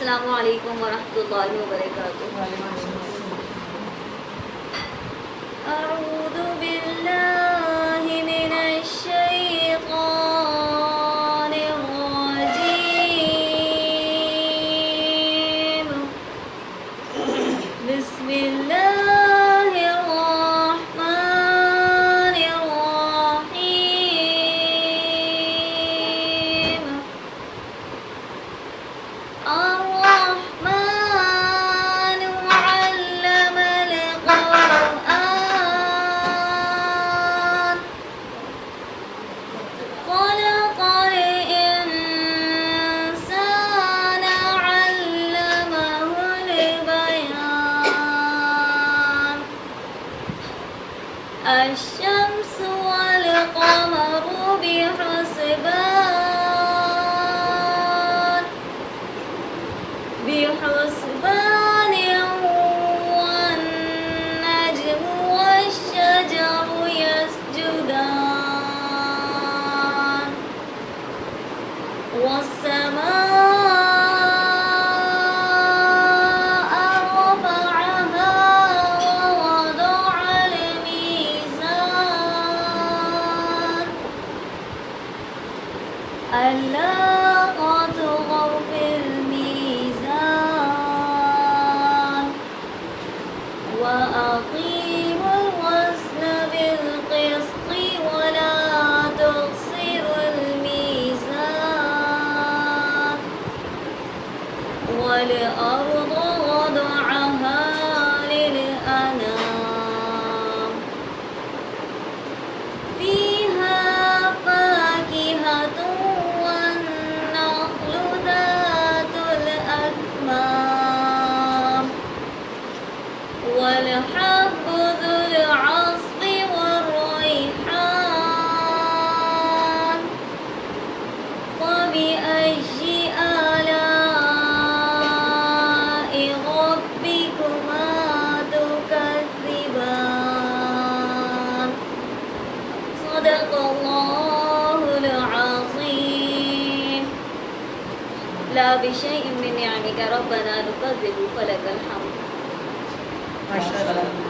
अस्सलामु अलैकुम वरहमतुल्लाहि वबरकातुहू। अऊज़ु बिल्लाहि मिनश शैतानिर रजीम। बिस्मिल्लाहिर रहमानिर रहीम। الرحمن علم القرآن خلق الإنسان علمه البيان الشمس والقمر بحسبان والنجم والشجر يسجدان والسماء رفعها ووضع الميزان ألا تطغوا في الميزان وأقيموا الوزن بالقسط ولا تخسروا الميزان والأرض وضعها للأنام فيها فاكهة والنخل ذات الأكمام والحب ذو العصف والريحان فبأي آلاء ربكما تكذبان صدق الله العظيم لا بشيء من نعمك ربنا نكذب فلك الحمد ما شاء الله.